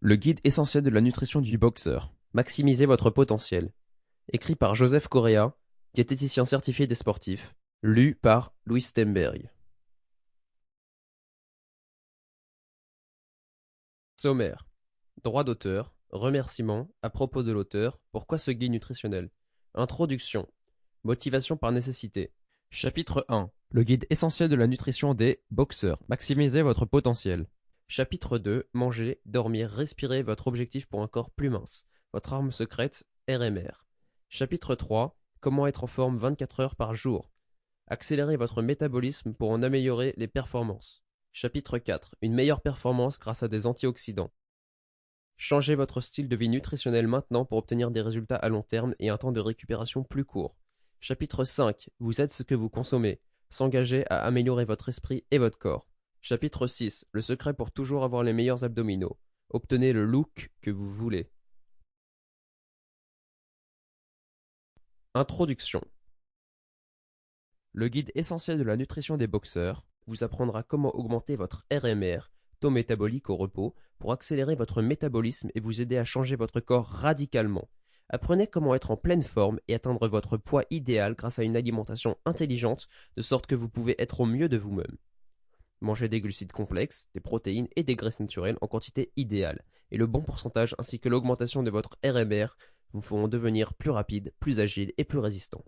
Le guide essentiel de la nutrition du boxeur. Maximisez votre potentiel. Écrit par Joseph Correa, diététicien certifié des sportifs. Lu par Louis Stemberg. Sommaire. Droit d'auteur. Remerciements. À propos de l'auteur. Pourquoi ce guide nutritionnel? Introduction. Motivation par nécessité. Chapitre 1. Le guide essentiel de la nutrition des boxeurs. Maximisez votre potentiel. Chapitre 2. Manger, dormir, respirer, votre objectif pour un corps plus mince. Votre arme secrète, RMR. Chapitre 3. Comment être en forme 24 heures par jour. Accélérer votre métabolisme pour en améliorer les performances. Chapitre 4. Une meilleure performance grâce à des antioxydants. Changez votre style de vie nutritionnel maintenant pour obtenir des résultats à long terme et un temps de récupération plus court. Chapitre 5. Vous êtes ce que vous consommez. S'engager à améliorer votre esprit et votre corps. Chapitre 6. Le secret pour toujours avoir les meilleurs abdominaux. Obtenez le look que vous voulez. Introduction. Le guide essentiel de la nutrition des boxeurs vous apprendra comment augmenter votre RMR, taux métabolique au repos, pour accélérer votre métabolisme et vous aider à changer votre corps radicalement. Apprenez comment être en pleine forme et atteindre votre poids idéal grâce à une alimentation intelligente, de sorte que vous pouvez être au mieux de vous-même. Mangez des glucides complexes, des protéines et des graisses naturelles en quantité idéale, et le bon pourcentage ainsi que l'augmentation de votre RMR vous feront devenir plus rapide, plus agile et plus résistant.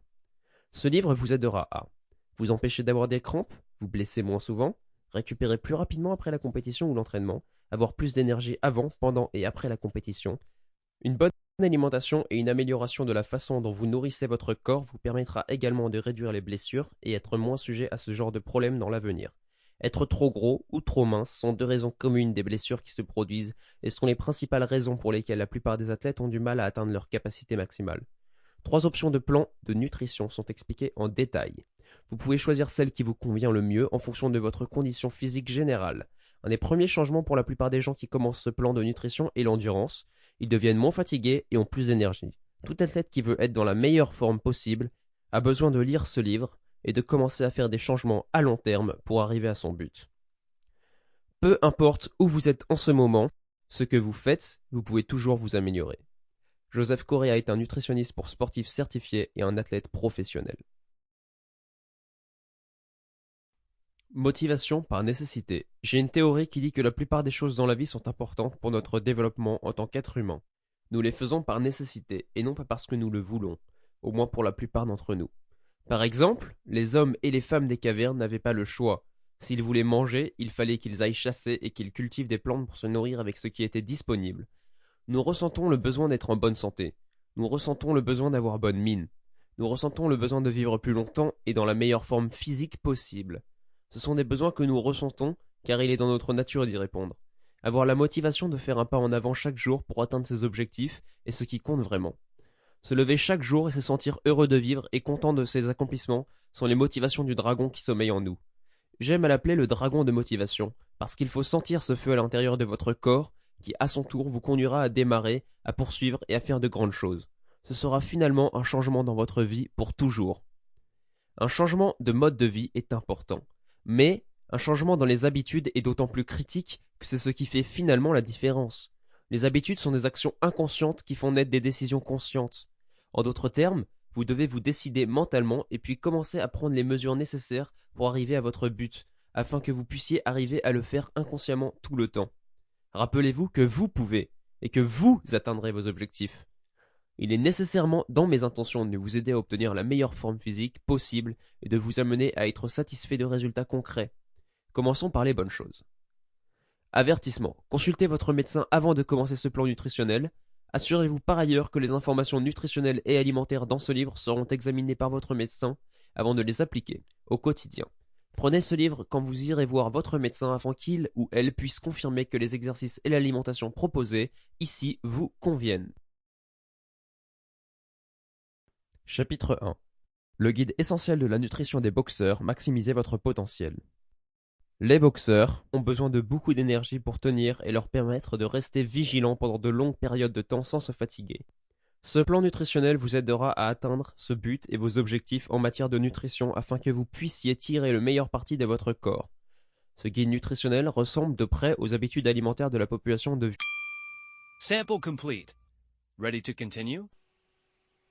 Ce livre vous aidera à vous empêcher d'avoir des crampes, vous blesser moins souvent, récupérer plus rapidement après la compétition ou l'entraînement, avoir plus d'énergie avant, pendant et après la compétition. Une bonne alimentation et une amélioration de la façon dont vous nourrissez votre corps vous permettra également de réduire les blessures et être moins sujet à ce genre de problèmes dans l'avenir. Être trop gros ou trop mince sont deux raisons communes des blessures qui se produisent et sont les principales raisons pour lesquelles la plupart des athlètes ont du mal à atteindre leur capacité maximale. 3 options de plan de nutrition sont expliquées en détail. Vous pouvez choisir celle qui vous convient le mieux en fonction de votre condition physique générale. Un des premiers changements pour la plupart des gens qui commencent ce plan de nutrition est l'endurance. Ils deviennent moins fatigués et ont plus d'énergie. Tout athlète qui veut être dans la meilleure forme possible a besoin de lire ce livre et de commencer à faire des changements à long terme pour arriver à son but. Peu importe où vous êtes en ce moment, ce que vous faites, vous pouvez toujours vous améliorer. Joseph Correa est un nutritionniste pour sportifs certifié et un athlète professionnel. Motivation par nécessité. J'ai une théorie qui dit que la plupart des choses dans la vie sont importantes pour notre développement en tant qu'être humain. Nous les faisons par nécessité et non pas parce que nous le voulons, au moins pour la plupart d'entre nous. Par exemple, les hommes et les femmes des cavernes n'avaient pas le choix. S'ils voulaient manger, il fallait qu'ils aillent chasser et qu'ils cultivent des plantes pour se nourrir avec ce qui était disponible. Nous ressentons le besoin d'être en bonne santé. Nous ressentons le besoin d'avoir bonne mine. Nous ressentons le besoin de vivre plus longtemps et dans la meilleure forme physique possible. Ce sont des besoins que nous ressentons car il est dans notre nature d'y répondre. Avoir la motivation de faire un pas en avant chaque jour pour atteindre ses objectifs est ce qui compte vraiment. Se lever chaque jour et se sentir heureux de vivre et content de ses accomplissements sont les motivations du dragon qui sommeille en nous. J'aime à l'appeler le dragon de motivation, parce qu'il faut sentir ce feu à l'intérieur de votre corps qui, à son tour, vous conduira à démarrer, à poursuivre et à faire de grandes choses. Ce sera finalement un changement dans votre vie pour toujours. Un changement de mode de vie est important, mais un changement dans les habitudes est d'autant plus critique que c'est ce qui fait finalement la différence. Les habitudes sont des actions inconscientes qui font naître des décisions conscientes. En d'autres termes, vous devez vous décider mentalement et puis commencer à prendre les mesures nécessaires pour arriver à votre but, afin que vous puissiez arriver à le faire inconsciemment tout le temps. Rappelez-vous que vous pouvez et que vous atteindrez vos objectifs. Il est nécessairement dans mes intentions de vous aider à obtenir la meilleure forme physique possible et de vous amener à être satisfait de résultats concrets. Commençons par les bonnes choses. Avertissement. Consultez votre médecin avant de commencer ce plan nutritionnel. Assurez-vous par ailleurs que les informations nutritionnelles et alimentaires dans ce livre seront examinées par votre médecin avant de les appliquer au quotidien. Prenez ce livre quand vous irez voir votre médecin afin qu'il ou elle puisse confirmer que les exercices et l'alimentation proposés ici vous conviennent. Chapitre 1. Le guide essentiel de la nutrition des boxeurs, maximisez votre potentiel. Les boxeurs ont besoin de beaucoup d'énergie pour tenir et leur permettre de rester vigilants pendant de longues périodes de temps sans se fatiguer. Ce plan nutritionnel vous aidera à atteindre ce but et vos objectifs en matière de nutrition afin que vous puissiez tirer le meilleur parti de votre corps. Ce guide nutritionnel ressemble de près aux habitudes alimentaires de la population de Sample complete. Ready to continue?